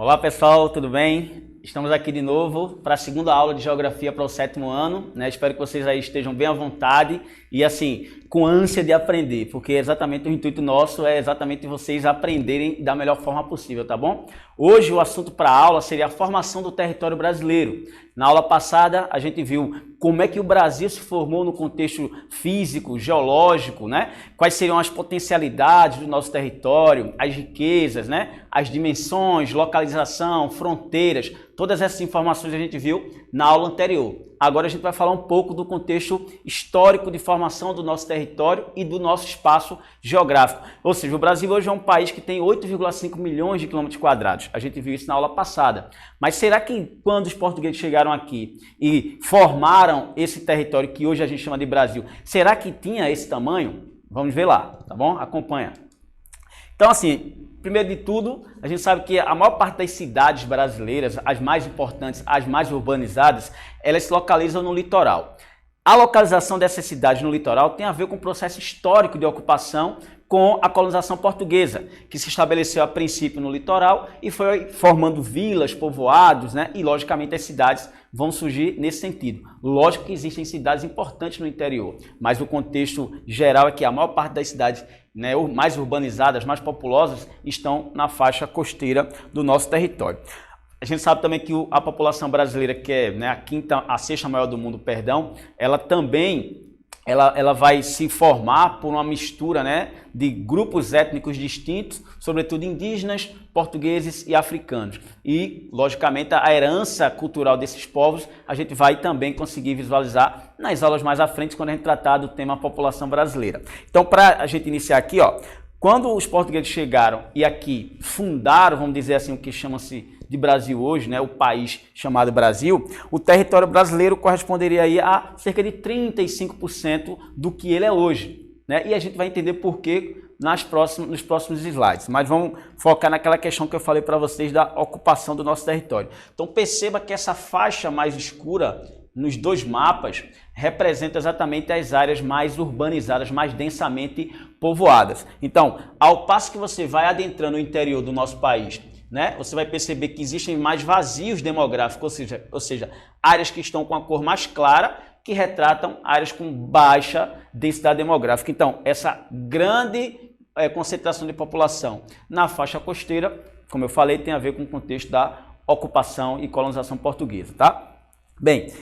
Olá pessoal, tudo bem? Estamos aqui de novo para a segunda aula de Geografia para o 7º ano, né? Espero que vocês aí estejam bem à vontade e assim, com ânsia de aprender, porque exatamente o intuito nosso é exatamente vocês aprenderem da melhor forma possível, tá bom? Hoje o assunto para a aula seria a formação do território brasileiro. Na aula passada a gente viu como é que o Brasil se formou no contexto físico, geológico, né? Quais seriam as potencialidades do nosso território, as riquezas, né? As dimensões, localização, fronteiras, todas essas informações a gente viu na aula anterior. Agora a gente vai falar um pouco do contexto histórico de formação do nosso território e do nosso espaço geográfico. Ou seja, o Brasil hoje é um país que tem 8,5 milhões de quilômetros quadrados. A gente viu isso na aula passada. Mas será que quando os portugueses chegaram aqui e formaram esse território que hoje a gente chama de Brasil, será que tinha esse tamanho? Vamos ver lá, tá bom? Acompanha. Então assim, primeiro de tudo, a gente sabe que a maior parte das cidades brasileiras, as mais importantes, as mais urbanizadas, elas se localizam no litoral. A localização dessas cidades no litoral tem a ver com o processo histórico de ocupação com a colonização portuguesa, que se estabeleceu a princípio no litoral e foi formando vilas, povoados, né? E logicamente as cidades vão surgir nesse sentido. Lógico que existem cidades importantes no interior, mas o contexto geral é que a maior parte das cidades, né, mais urbanizadas, mais populosas, estão na faixa costeira do nosso território. A gente sabe também que a população brasileira, que é, né, a sexta maior do mundo, perdão, ela também ela vai se formar por uma mistura, né, de grupos étnicos distintos, sobretudo indígenas, portugueses e africanos. E, logicamente, a herança cultural desses povos a gente vai também conseguir visualizar nas aulas mais à frente, quando a gente tratar do tema população brasileira. Então, para a gente iniciar aqui, ó, quando os portugueses chegaram e aqui fundaram, vamos dizer assim, o que chama-se de Brasil hoje, né, o país chamado Brasil, o território brasileiro corresponderia aí a cerca de 35% do que ele é hoje, né? E a gente vai entender por quê nos próximos slides, mas vamos focar naquela questão que eu falei para vocês da ocupação do nosso território. Então perceba que essa faixa mais escura nos dois mapas representa exatamente as áreas mais urbanizadas, mais densamente povoadas. Então, ao passo que você vai adentrando o interior do nosso país, né, você vai perceber que existem mais vazios demográficos, ou seja, áreas que estão com a cor mais clara, que retratam áreas com baixa densidade demográfica. Então, essa grande concentração de população na faixa costeira, como eu falei, tem a ver com o contexto da ocupação e colonização portuguesa, tá? Bem,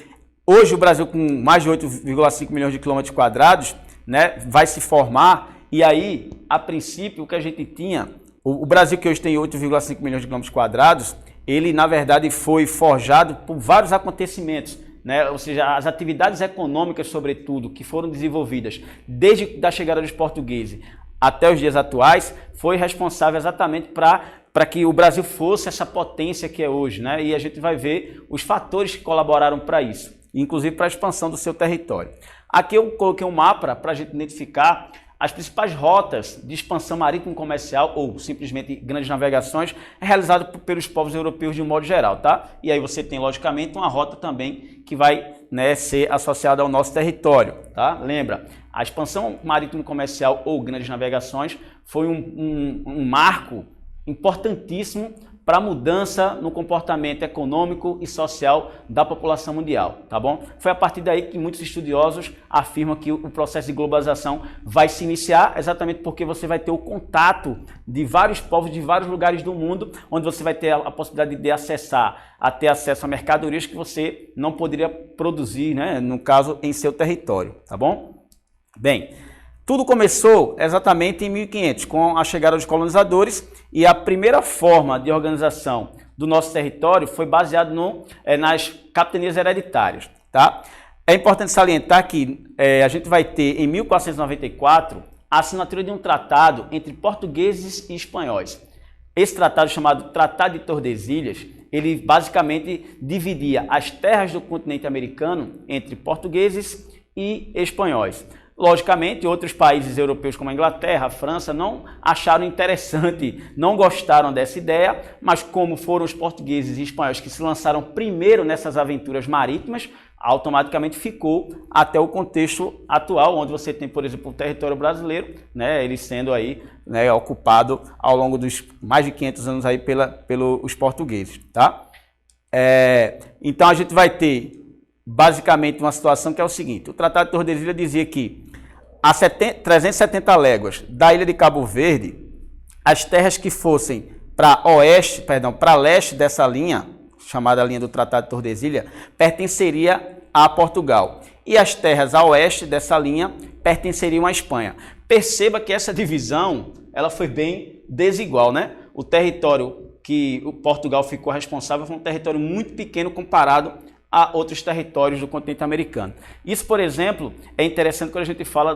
hoje o Brasil, com mais de 8,5 milhões de quilômetros quadrados, né, vai se formar, e aí, a princípio, o que a gente tinha, o Brasil, que hoje tem 8,5 milhões de quilômetros quadrados, ele, na verdade, foi forjado por vários acontecimentos, né? Ou seja, as atividades econômicas, sobretudo, que foram desenvolvidas desde a chegada dos portugueses até os dias atuais, foi responsável exatamente para que o Brasil fosse essa potência que é hoje, né? E a gente vai ver os fatores que colaboraram para isso, inclusive para a expansão do seu território. Aqui eu coloquei um mapa para a gente identificar as principais rotas de expansão marítimo-comercial, ou simplesmente grandes navegações, realizadas pelos povos europeus de um modo geral, tá? E aí você tem, logicamente, uma rota também que vai, né, ser associada ao nosso território, tá? Lembra, a expansão marítimo-comercial ou grandes navegações foi um marco importantíssimo para a mudança no comportamento econômico e social da população mundial, tá bom? Foi a partir daí que muitos estudiosos afirmam que o processo de globalização vai se iniciar, exatamente porque você vai ter o contato de vários povos de vários lugares do mundo, onde você vai ter a possibilidade de ter acesso a mercadorias que você não poderia produzir, né, no caso, em seu território, tá bom? Bem, tudo começou exatamente em 1500, com a chegada dos colonizadores, e a primeira forma de organização do nosso território foi baseada nas capitanias hereditárias, tá? É importante salientar que a gente vai ter, em 1494, a assinatura de um tratado entre portugueses e espanhóis. Esse tratado, chamado Tratado de Tordesilhas, ele basicamente dividia as terras do continente americano entre portugueses e espanhóis. Logicamente, outros países europeus como a Inglaterra, a França, não acharam interessante, não gostaram dessa ideia, mas como foram os portugueses e espanhóis que se lançaram primeiro nessas aventuras marítimas, automaticamente ficou até o contexto atual, onde você tem, por exemplo, o território brasileiro, né, ele sendo aí, né, ocupado ao longo dos mais de 500 anos aí pelos portugueses, tá? Então a gente vai ter basicamente uma situação que é o seguinte: o Tratado de Tordesilhas dizia que a 370 léguas da ilha de Cabo Verde, as terras que fossem para leste dessa linha, chamada linha do Tratado de Tordesilhas, pertenceria a Portugal. E as terras a oeste dessa linha pertenceriam à Espanha. Perceba que essa divisão ela foi bem desigual, né? O território que o Portugal ficou responsável foi um território muito pequeno comparado a outros territórios do continente americano. Isso, por exemplo, é interessante quando a gente fala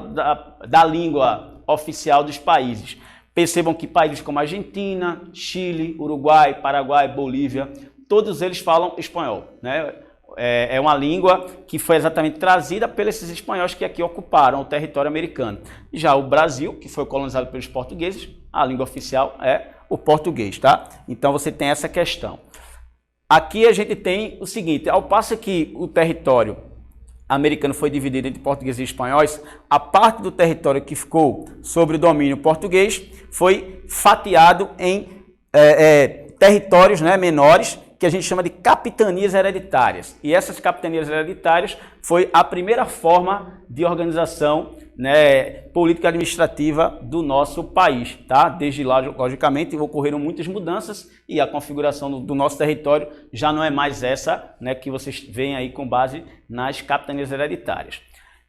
da língua oficial dos países. Percebam que países como Argentina, Chile, Uruguai, Paraguai, Bolívia, todos eles falam espanhol, né? É uma língua que foi exatamente trazida pelos espanhóis que aqui ocuparam o território americano. Já o Brasil, que foi colonizado pelos portugueses, a língua oficial é o português, tá? Então você tem essa questão. Aqui a gente tem o seguinte: ao passo que o território americano foi dividido entre portugueses e espanhóis, a parte do território que ficou sob o domínio português foi fatiado em territórios, né, menores, que a gente chama de capitanias hereditárias. E essas capitanias hereditárias foi a primeira forma de organização, né, política administrativa do nosso país, tá? Desde lá, logicamente, ocorreram muitas mudanças e a configuração do nosso território já não é mais essa, né, que vocês veem aí com base nas capitanias hereditárias.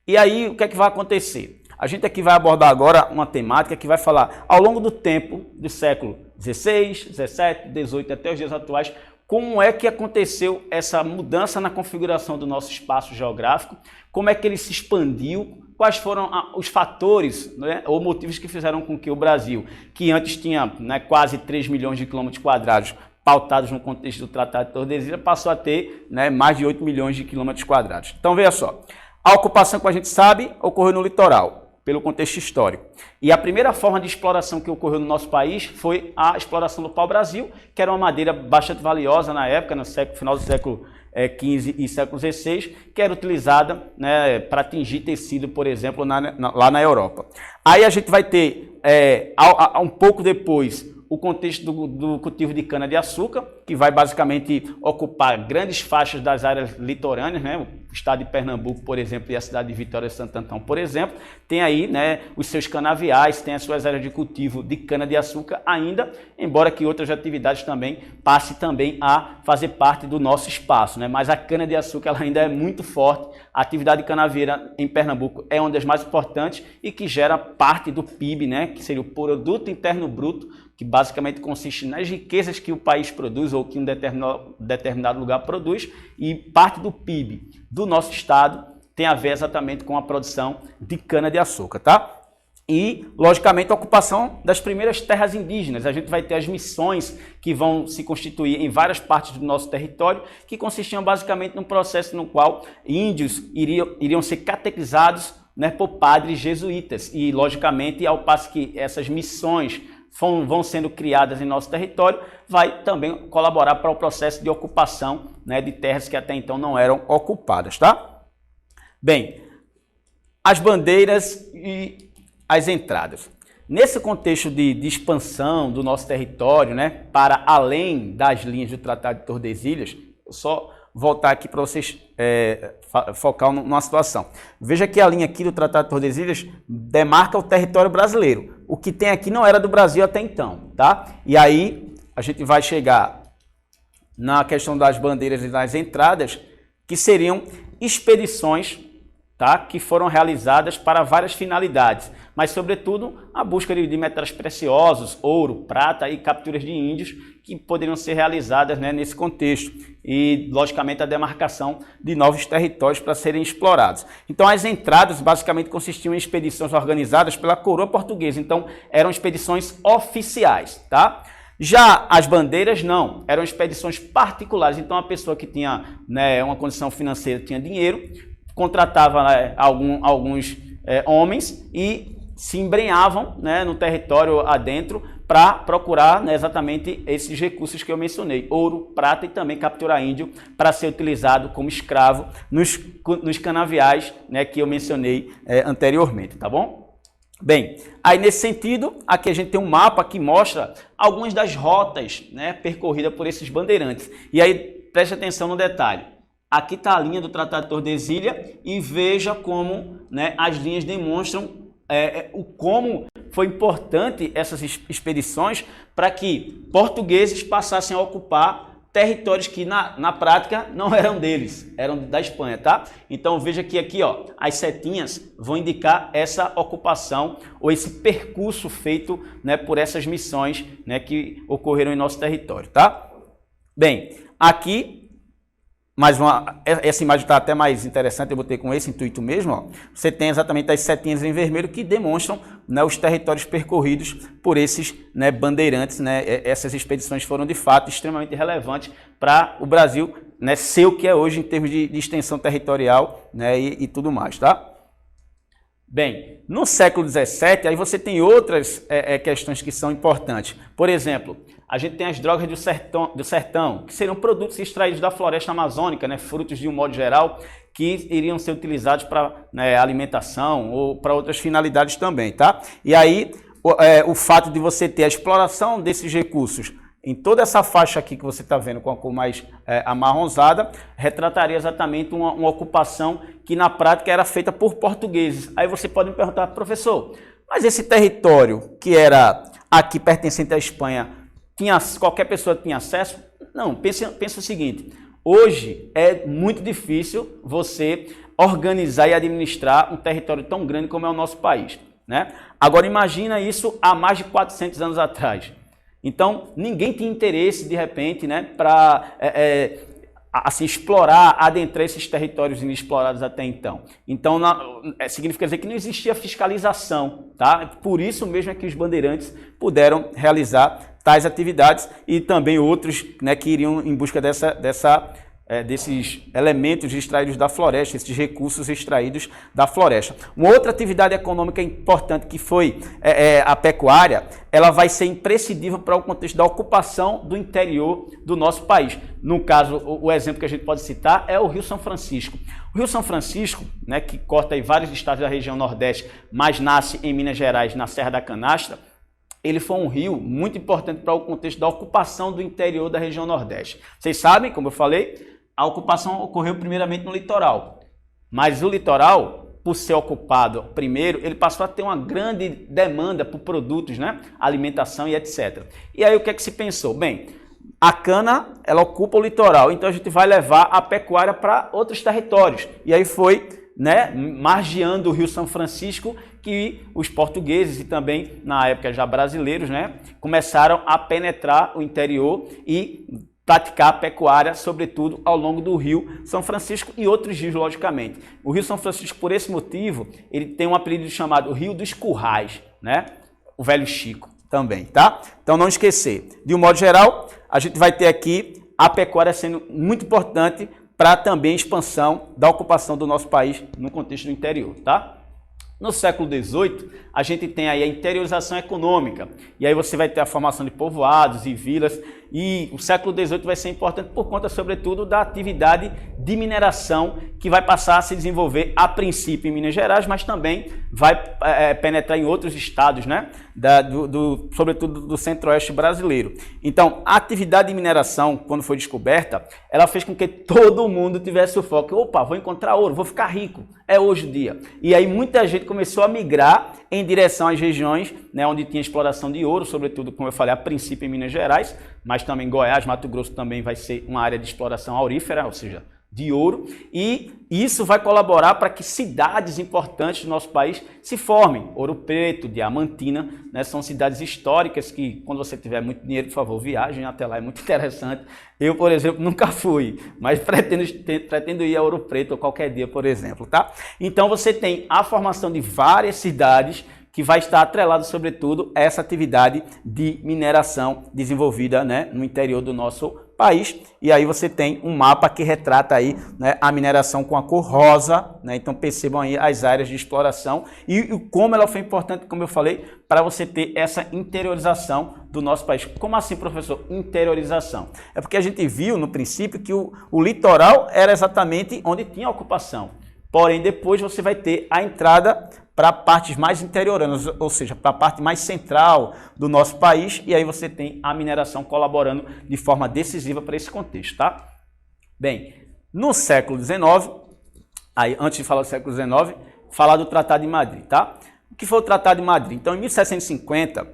E aí, o que é que vai acontecer? A gente aqui vai abordar agora uma temática que vai falar, ao longo do tempo, do século XVI, XVII, XVIII até os dias atuais, como é que aconteceu essa mudança na configuração do nosso espaço geográfico, como é que ele se expandiu, quais foram os fatores, né, ou motivos que fizeram com que o Brasil, que antes tinha, né, quase 3 milhões de quilômetros quadrados pautados no contexto do Tratado de Tordesilhas, passou a ter, né, mais de 8 milhões de quilômetros quadrados. Então veja só, a ocupação, como a gente sabe, ocorreu no litoral, pelo contexto histórico. E a primeira forma de exploração que ocorreu no nosso país foi a exploração do pau-brasil, que era uma madeira bastante valiosa na época, no final do século XV e século XVI, que era utilizada, né, para tingir tecido, por exemplo, lá na Europa. Aí a gente vai ter, um pouco depois, o contexto do cultivo de cana-de-açúcar, que vai basicamente ocupar grandes faixas das áreas litorâneas, né? O estado de Pernambuco, por exemplo, e a cidade de Vitória de Santo Antão, por exemplo, tem aí, né, os seus canaviais, tem as suas áreas de cultivo de cana-de-açúcar ainda, embora que outras atividades também passem também a fazer parte do nosso espaço, né? Mas a cana-de-açúcar ela ainda é muito forte. A atividade canavieira em Pernambuco é uma das mais importantes e que gera parte do PIB, né, que seria o Produto Interno Bruto, que basicamente consiste nas riquezas que o país produz ou que um determinado lugar produz, e parte do PIB do nosso estado tem a ver exatamente com a produção de cana-de-açúcar, tá? E, logicamente, a ocupação das primeiras terras indígenas. A gente vai ter as missões que vão se constituir em várias partes do nosso território, que consistiam basicamente num processo no qual índios iriam ser catequizados, né, por padres jesuítas. E, logicamente, ao passo que essas missões vão sendo criadas em nosso território, vai também colaborar para o processo de ocupação, né, de terras que até então não eram ocupadas, tá? Bem, as bandeiras e as entradas. Nesse contexto de expansão do nosso território, né, para além das linhas do Tratado de Tordesilhas, eu só voltar aqui para vocês focar numa situação. Veja que a linha aqui do Tratado de Tordesilhas demarca o território brasileiro. O que tem aqui não era do Brasil até então, tá? E aí a gente vai chegar na questão das bandeiras e das entradas, que seriam expedições, tá, que foram realizadas para várias finalidades, mas sobretudo a busca de metais preciosos, ouro, prata e capturas de índios que poderiam ser realizadas, né, nesse contexto, e logicamente a demarcação de novos territórios para serem explorados. Então as entradas basicamente consistiam em expedições organizadas pela coroa portuguesa, então eram expedições oficiais, tá? Já as bandeiras não, eram expedições particulares, então a pessoa que tinha, né, uma condição financeira, tinha dinheiro, contratava, né, alguns homens e se embrenhavam, né, no território adentro para procurar, né, exatamente esses recursos que eu mencionei, ouro, prata e também capturar índio para ser utilizado como escravo nos canaviais, né, que eu mencionei anteriormente, tá bom? Bem, aí nesse sentido, aqui a gente tem um mapa que mostra algumas das rotas, né, percorridas por esses bandeirantes. E aí preste atenção no detalhe. Aqui está a linha do Tratado de Tordesilhas e veja como, né, as linhas demonstram como foi importante essas expedições para que portugueses passassem a ocupar territórios que na prática não eram deles, eram da Espanha, tá? Então veja que aqui, ó, as setinhas vão indicar essa ocupação ou esse percurso feito, né, por essas missões, né, que ocorreram em nosso território, tá? Bem, aqui essa imagem está até mais interessante, eu botei com esse intuito mesmo. Ó. Você tem exatamente as setinhas em vermelho que demonstram, né, os territórios percorridos por esses, né, bandeirantes. Né, essas expedições foram de fato extremamente relevantes para o Brasil, né, ser o que é hoje em termos de extensão territorial, né, e tudo mais. Tá? Bem, no século XVII, aí você tem outras questões que são importantes. Por exemplo, a gente tem as drogas do sertão, que seriam produtos extraídos da floresta amazônica, né, frutos de um modo geral, que iriam ser utilizados para, né, alimentação ou para outras finalidades também, tá? E aí, o fato de você ter a exploração desses recursos em toda essa faixa aqui que você está vendo com a cor mais amarronzada, retrataria exatamente uma ocupação que na prática era feita por portugueses. Aí você pode me perguntar, professor, mas esse território que era aqui pertencente à Espanha, qualquer pessoa tinha acesso? Não, pensa o seguinte, hoje é muito difícil você organizar e administrar um território tão grande como é o nosso país, né? Agora imagina isso há mais de 400 anos atrás. Então, ninguém tinha interesse, de repente, né, para assim, explorar, adentrar esses territórios inexplorados até então. Então, significa dizer que não existia fiscalização, tá? Por isso mesmo é que os bandeirantes puderam realizar tais atividades e também outros, né, que iriam em busca desses elementos extraídos da floresta, esses recursos extraídos da floresta. Uma outra atividade econômica importante que foi a pecuária, ela vai ser imprescindível para o contexto da ocupação do interior do nosso país. No caso, o exemplo que a gente pode citar é o Rio São Francisco. O Rio São Francisco, né, que corta aí vários estados da região Nordeste, mas nasce em Minas Gerais, na Serra da Canastra, ele foi um rio muito importante para o contexto da ocupação do interior da região Nordeste. Vocês sabem, como eu falei, a ocupação ocorreu primeiramente no litoral, mas o litoral, por ser ocupado primeiro, ele passou a ter uma grande demanda por produtos, né? Alimentação e etc. E aí o que é que se pensou? Bem, a cana, ela ocupa o litoral, então a gente vai levar a pecuária para outros territórios. E aí foi, né, margeando o Rio São Francisco que os portugueses e também, na época já brasileiros, né, começaram a penetrar o interior e praticar a pecuária, sobretudo ao longo do Rio São Francisco e outros rios, logicamente. O Rio São Francisco, por esse motivo, ele tem um apelido chamado Rio dos Currais, né? O Velho Chico também, tá? Então não esquecer. De um modo geral, a gente vai ter aqui a pecuária sendo muito importante para também a expansão da ocupação do nosso país no contexto do interior, tá? No século XVIII, a gente tem aí a interiorização econômica, e aí você vai ter a formação de povoados e vilas, e o século XVIII vai ser importante por conta, sobretudo, da atividade de mineração que vai passar a se desenvolver a princípio em Minas Gerais, mas também vai penetrar em outros estados, né? Sobretudo do centro-oeste brasileiro. Então, a atividade de mineração, quando foi descoberta, ela fez com que todo mundo tivesse o foco. Opa, vou encontrar ouro, vou ficar rico. É hoje o dia. E aí muita gente começou a migrar em direção às regiões, né, onde tinha exploração de ouro, sobretudo, como eu falei, a princípio em Minas Gerais, mas também Goiás, Mato Grosso também vai ser uma área de exploração aurífera, ou seja, de ouro, e isso vai colaborar para que cidades importantes do nosso país se formem. Ouro Preto, Diamantina, né, são cidades históricas que, quando você tiver muito dinheiro, por favor, viajem até lá, é muito interessante. Eu, por exemplo, nunca fui, mas pretendo ir a Ouro Preto qualquer dia, por exemplo, tá? Então você tem a formação de várias cidades que vai estar atrelado, sobretudo, a essa atividade de mineração desenvolvida, né, no interior do nosso país, e aí você tem um mapa que retrata aí, né, a mineração com a cor rosa, né? Então percebam aí as áreas de exploração e como ela foi importante, como eu falei, para você ter essa interiorização do nosso país. Como assim, professor? Interiorização. É porque a gente viu no princípio que o litoral era exatamente onde tinha ocupação. Porém, depois você vai ter a entrada para partes mais interioranas, ou seja, para a parte mais central do nosso país, e aí você tem a mineração colaborando de forma decisiva para esse contexto, tá? Bem, no século XIX, aí antes de falar do século XIX, falar do Tratado de Madrid, tá? O que foi o Tratado de Madrid? Então, em 1750,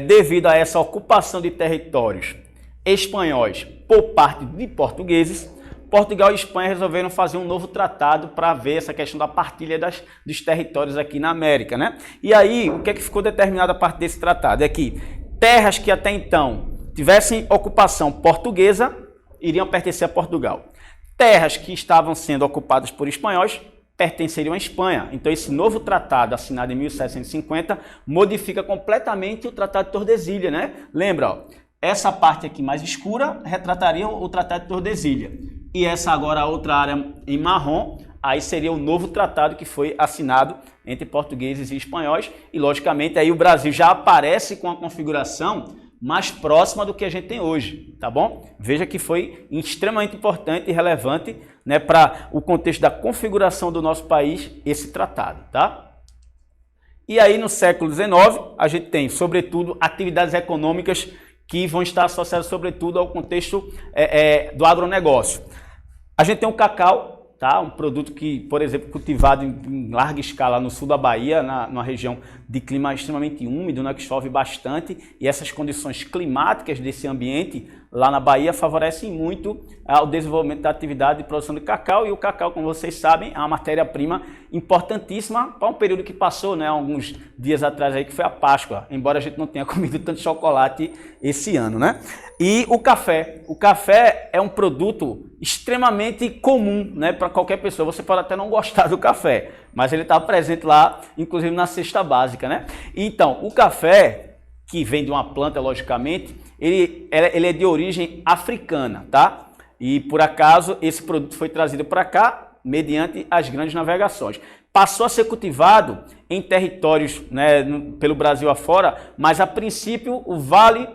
devido a essa ocupação de territórios espanhóis por parte de portugueses, Portugal e Espanha resolveram fazer um novo tratado para ver essa questão da partilha dos territórios aqui na América, né? E aí, o que é que ficou determinado a partir desse tratado? É que terras que até então tivessem ocupação portuguesa iriam pertencer a Portugal. Terras que estavam sendo ocupadas por espanhóis pertenceriam à Espanha. Então, esse novo tratado, assinado em 1750, modifica completamente o Tratado de Tordesilhas, né? Lembra, ó, essa parte aqui mais escura retrataria o Tratado de Tordesilhas. E essa agora, a outra área em marrom, aí seria o novo tratado que foi assinado entre portugueses e espanhóis. E, logicamente, aí o Brasil já aparece com a configuração mais próxima do que a gente tem hoje, tá bom? Veja que foi extremamente importante e relevante, né, para o contexto da configuração do nosso país, esse tratado, tá? E aí, no século XIX, a gente tem, sobretudo, atividades econômicas que vão estar associadas, sobretudo, ao contexto do agronegócio. A gente tem o cacau, tá? Um produto que, por exemplo, cultivado em larga escala no sul da Bahia, numa região de clima extremamente úmido, né, que chove bastante, e essas condições climáticas desse ambiente lá na Bahia favorecem muito o desenvolvimento da atividade de produção de cacau, e o cacau, como vocês sabem, é uma matéria-prima importantíssima para um período que passou, né, alguns dias atrás aí, que foi a Páscoa, embora a gente não tenha comido tanto chocolate esse ano, né? E o café é um produto extremamente comum, né, para qualquer pessoa. Você pode até não gostar do café, mas ele está presente lá, inclusive na cesta básica, né? Então, o café, que vem de uma planta, logicamente, ele é de origem africana, tá? E, por acaso, esse produto foi trazido para cá mediante as grandes navegações. Passou a ser cultivado em territórios, né, pelo Brasil afora, mas, a princípio, o Vale,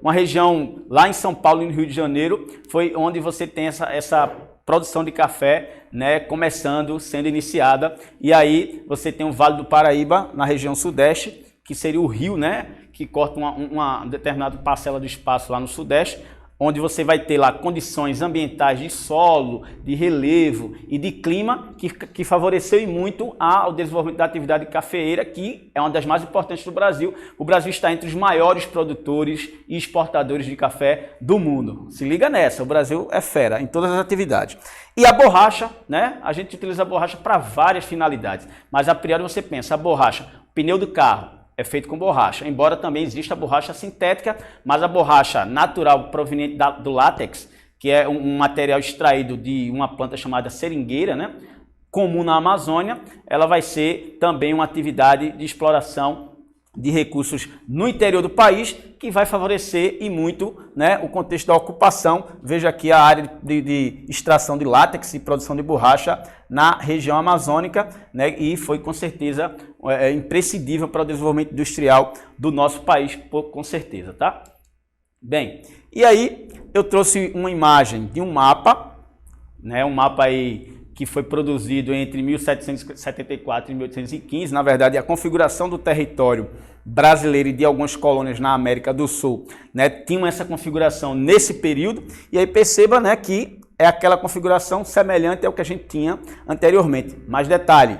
uma região lá em São Paulo e no Rio de Janeiro, foi onde você tem essa produção de café, né, começando, sendo iniciada. E aí você tem o Vale do Paraíba, na região sudeste, que seria o rio, né, que corta uma determinada parcela do espaço lá no sudeste, onde você vai ter lá condições ambientais de solo, de relevo e de clima que favoreceu e muito ao desenvolvimento da atividade cafeeira, que é uma das mais importantes do Brasil. O Brasil está entre os maiores produtores e exportadores de café do mundo. Se liga nessa, o Brasil é fera em todas as atividades. E a borracha, né? A gente utiliza a borracha para várias finalidades, mas a priori você pensa, a borracha, pneu do carro, é feito com borracha, embora também exista a borracha sintética, mas a borracha natural proveniente do látex, que é um material extraído de uma planta chamada seringueira, né, comum na Amazônia, ela vai ser também uma atividade de exploração de recursos no interior do país, que vai favorecer e muito, né, o contexto da ocupação. Veja aqui a área de extração de látex e produção de borracha na região amazônica, né, e foi com certeza imprescindível para o desenvolvimento industrial do nosso país, com certeza, tá? Bem, e aí eu trouxe uma imagem de um mapa, né, um mapa aí que foi produzido entre 1774 e 1815, na verdade, a configuração do território brasileiro e de algumas colônias na América do Sul, né, tinham essa configuração nesse período, e aí perceba, né, que é aquela configuração semelhante ao que a gente tinha anteriormente. Mas detalhe,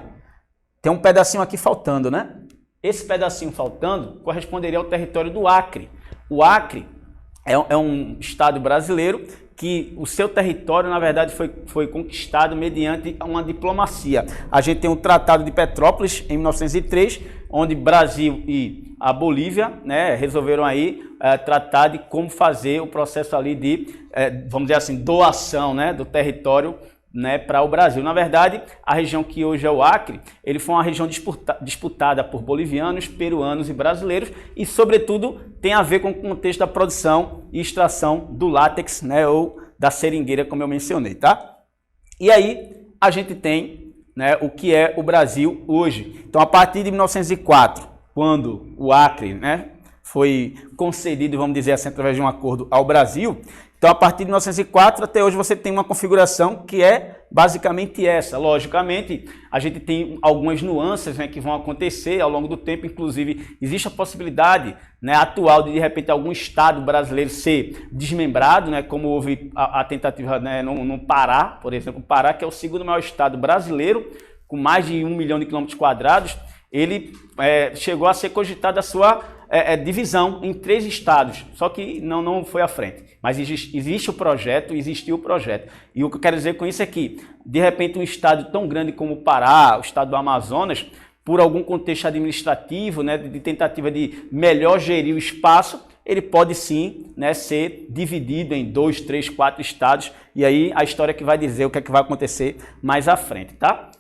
tem um pedacinho aqui faltando, né? Esse pedacinho faltando corresponderia ao território do Acre. O Acre é um estado brasileiro que o seu território, na verdade, foi conquistado mediante uma diplomacia. A gente tem o Tratado de Petrópolis, em 1903, onde Brasil e a Bolívia, né, resolveram aí tratar de como fazer o processo ali de, vamos dizer assim, doação, né, do território né, para o Brasil. Na verdade, a região que hoje é o Acre, ele foi uma região disputada por bolivianos, peruanos e brasileiros e, sobretudo, tem a ver com o contexto da produção e extração do látex, né, ou da seringueira, como eu mencionei, tá? E aí, a gente tem, né, o que é o Brasil hoje. Então, a partir de 1904, quando o Acre, né, foi concedido, vamos dizer assim, através de um acordo ao Brasil. Então, a partir de 1904 até hoje você tem uma configuração que é basicamente essa. Logicamente, a gente tem algumas nuances, né, que vão acontecer ao longo do tempo. Inclusive, existe a possibilidade, né, atual de repente, algum estado brasileiro ser desmembrado, né, como houve a tentativa, né, no Pará, por exemplo. O Pará, que é o segundo maior estado brasileiro, com mais de 1 milhão de quilômetros quadrados, ele chegou a ser cogitado a sua divisão em 3 estados, só que não foi à frente. Mas existe o projeto, existiu o projeto. E o que eu quero dizer com isso é que, de repente, um estado tão grande como o Pará, o estado do Amazonas, por algum contexto administrativo, né, de tentativa de melhor gerir o espaço, ele pode sim, né, ser dividido em 2, 3, 4 estados, e aí a história que vai dizer o que é que vai acontecer mais à frente, tá?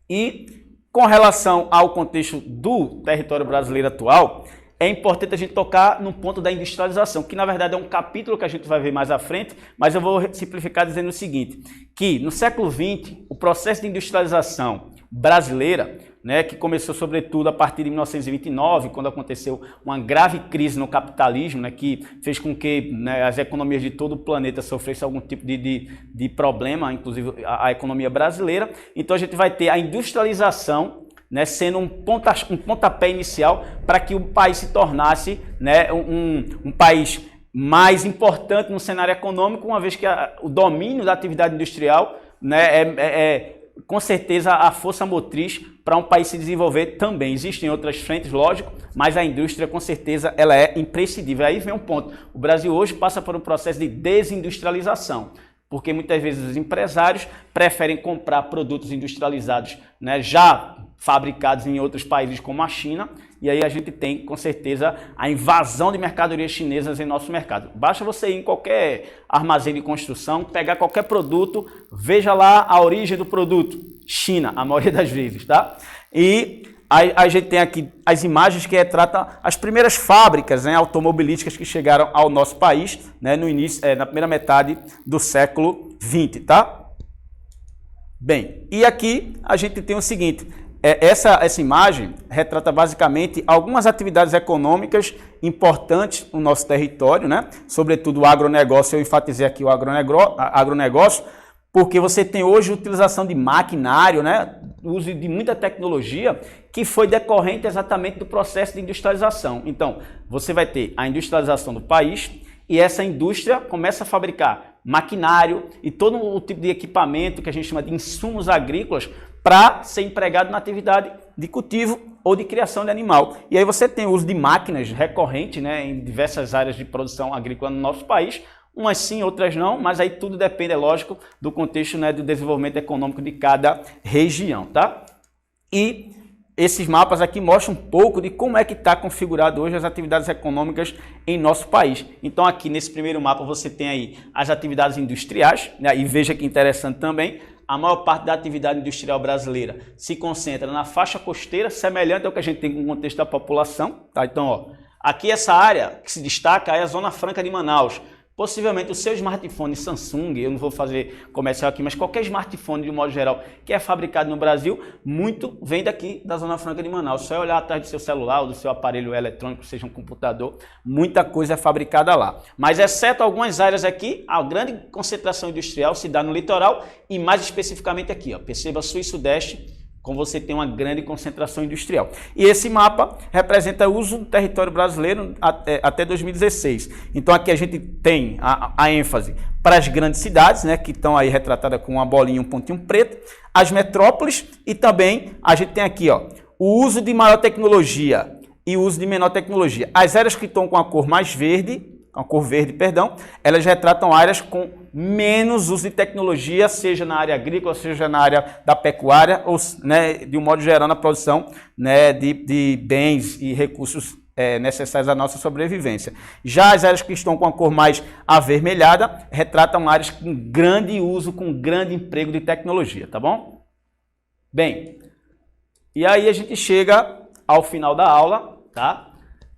E com relação ao contexto do território brasileiro atual, é importante a gente tocar no ponto da industrialização, que na verdade é um capítulo que a gente vai ver mais à frente, mas eu vou simplificar dizendo o seguinte, que no século XX, o processo de industrialização brasileira, né, que começou sobretudo a partir de 1929, quando aconteceu uma grave crise no capitalismo, né, que fez com que, né, as economias de todo o planeta sofressem algum tipo de problema, inclusive a economia brasileira. Então a gente vai ter a industrialização, né, sendo um pontapé inicial para que o país se tornasse, né, um país mais importante no cenário econômico, uma vez que o domínio da atividade industrial, né, com certeza a força motriz para um país se desenvolver também. Existem outras frentes, lógico, mas a indústria com certeza ela é imprescindível. Aí vem um ponto, o Brasil hoje passa por um processo de desindustrialização, porque muitas vezes os empresários preferem comprar produtos industrializados, né, já fabricados em outros países como a China, e aí a gente tem, com certeza, a invasão de mercadorias chinesas em nosso mercado. Basta você ir em qualquer armazém de construção, pegar qualquer produto, veja lá a origem do produto, China, a maioria das vezes, tá? E a gente tem aqui as imagens que retratam as primeiras fábricas, né, automobilísticas que chegaram ao nosso país, né, no início, na primeira metade do século XX, tá? Bem, e aqui a gente tem o seguinte, essa imagem retrata basicamente algumas atividades econômicas importantes no nosso território, né? Sobretudo o agronegócio, eu enfatizei aqui o agronegócio, porque você tem hoje utilização de maquinário, né? O uso de muita tecnologia que foi decorrente exatamente do processo de industrialização. Então, você vai ter a industrialização do país e essa indústria começa a fabricar maquinário e todo o tipo de equipamento que a gente chama de insumos agrícolas para ser empregado na atividade de cultivo ou de criação de animal. E aí você tem o uso de máquinas recorrente, né, em diversas áreas de produção agrícola no nosso país, umas sim, outras não, mas aí tudo depende, é lógico, do contexto, né, do desenvolvimento econômico de cada região, tá? E esses mapas aqui mostram um pouco de como é que está configurado hoje as atividades econômicas em nosso país. Então aqui nesse primeiro mapa você tem aí as atividades industriais, né, e veja que interessante também, a maior parte da atividade industrial brasileira se concentra na faixa costeira, semelhante ao que a gente tem no contexto da população, tá? Então, ó, aqui essa área que se destaca é a Zona Franca de Manaus. Possivelmente o seu smartphone Samsung, eu não vou fazer comercial aqui, mas qualquer smartphone de um modo geral que é fabricado no Brasil, muito vem daqui da Zona Franca de Manaus. Só olhar atrás do seu celular ou do seu aparelho eletrônico, seja um computador, muita coisa é fabricada lá. Mas exceto algumas áreas aqui, a grande concentração industrial se dá no litoral e mais especificamente aqui, ó, perceba sul e sudeste, como você tem uma grande concentração industrial. E esse mapa representa o uso do território brasileiro até 2016. Então aqui a gente tem a ênfase para as grandes cidades, né, que estão aí retratadas com uma bolinha, um pontinho preto, as metrópoles e também a gente tem aqui, ó, o uso de maior tecnologia e o uso de menor tecnologia. As áreas que estão com a cor mais verde, elas retratam áreas com menos uso de tecnologia, seja na área agrícola, seja na área da pecuária, ou, né, de um modo geral na produção, né, de bens e recursos necessárias à nossa sobrevivência. Já as áreas que estão com a cor mais avermelhada retratam áreas com grande uso, com grande emprego de tecnologia, tá bom? Bem, e aí a gente chega ao final da aula, tá?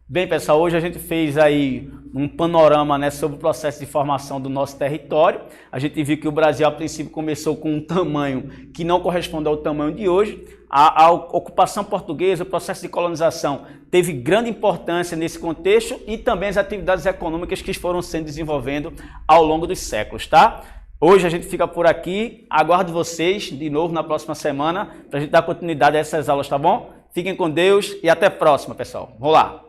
Bem, pessoal, hoje a gente fez aí um panorama, né, sobre o processo de formação do nosso território. A gente viu que o Brasil, a princípio, começou com um tamanho que não corresponde ao tamanho de hoje. A ocupação portuguesa, o processo de colonização, teve grande importância nesse contexto e também as atividades econômicas que foram sendo desenvolvendo ao longo dos séculos, tá? Hoje a gente fica por aqui. Aguardo vocês de novo na próxima semana para a gente dar continuidade a essas aulas, tá bom? Fiquem com Deus e até a próxima, pessoal. Vamos lá!